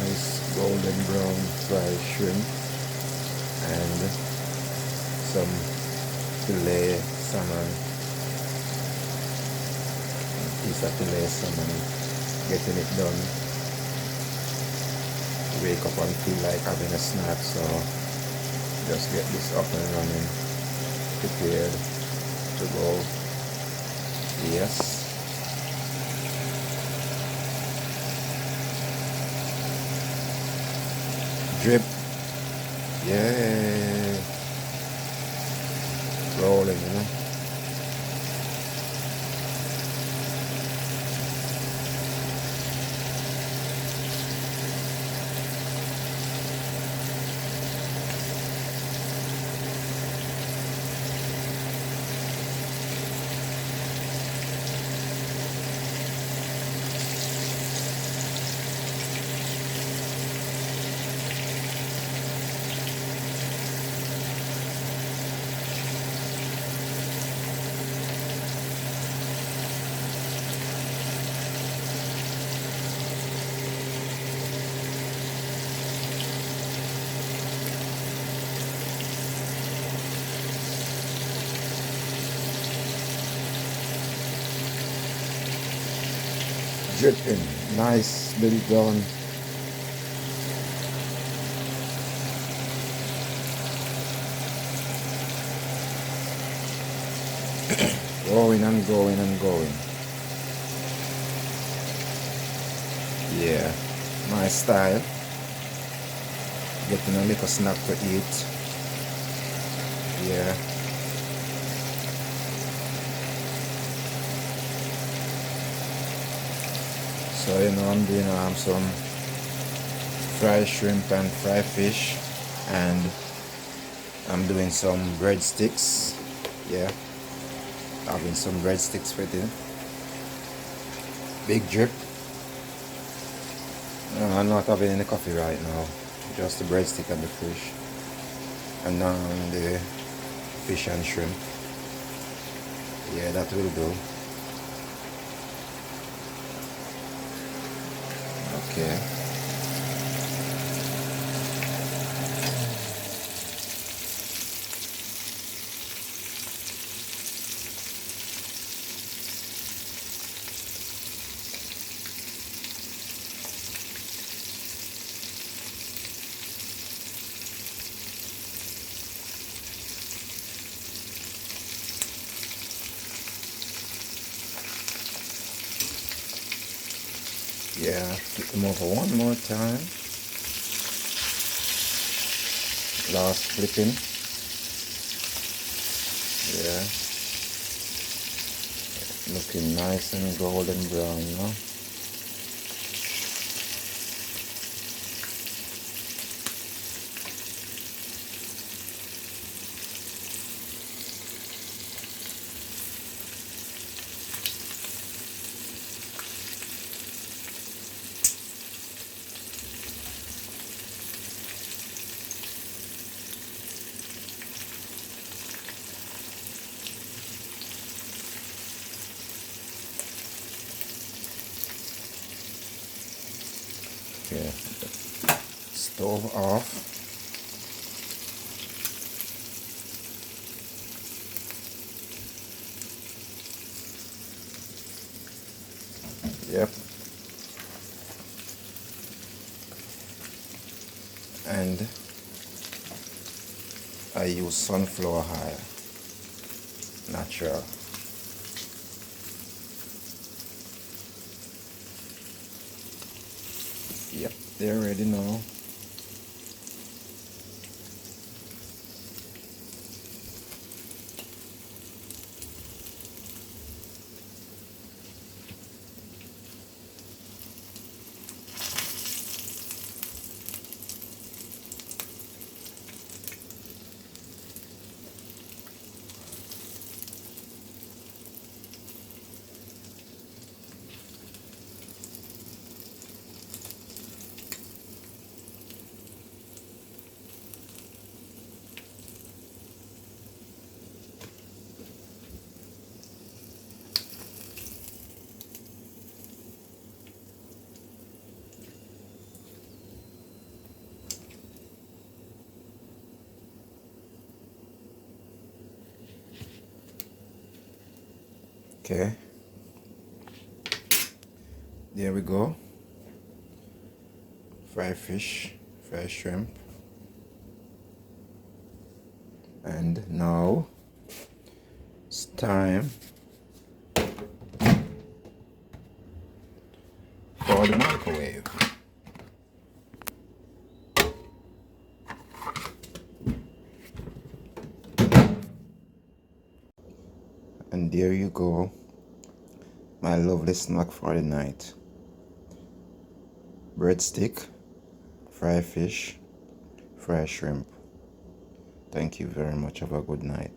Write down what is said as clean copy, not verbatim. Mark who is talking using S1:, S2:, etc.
S1: nice golden brown fried shrimp and some filet salmon, piece of filet salmon, getting it done. Wake up and feel like having a snack, so just get this up and running, prepared to go. Yes. Drip. Yeah. Rolling, you know. Dripping. Nice little done. Going and going and going. Yeah, my style. Getting a little snack to eat. Yeah. So you know, I'm doing some fried shrimp and fried fish, and I'm doing some breadsticks. Yeah, having some breadsticks with it. Big drip. No, I'm not having any coffee right now. Just the breadstick and the fish, and now the fish and shrimp. Yeah, that will do. Okay. Yeah, flip them over one more time. Last flipping. Yeah. Looking nice and golden brown, you know? Okay. Stove off. Yep. And I use sunflower oil, natural. Yep, they're ready now. Okay, there we go. Fried fish, fried shrimp. And now it's time for the microwave. And there you go, my lovely snack for the night. Breadstick, fried fish, fried shrimp. Thank you very much. Have a good night.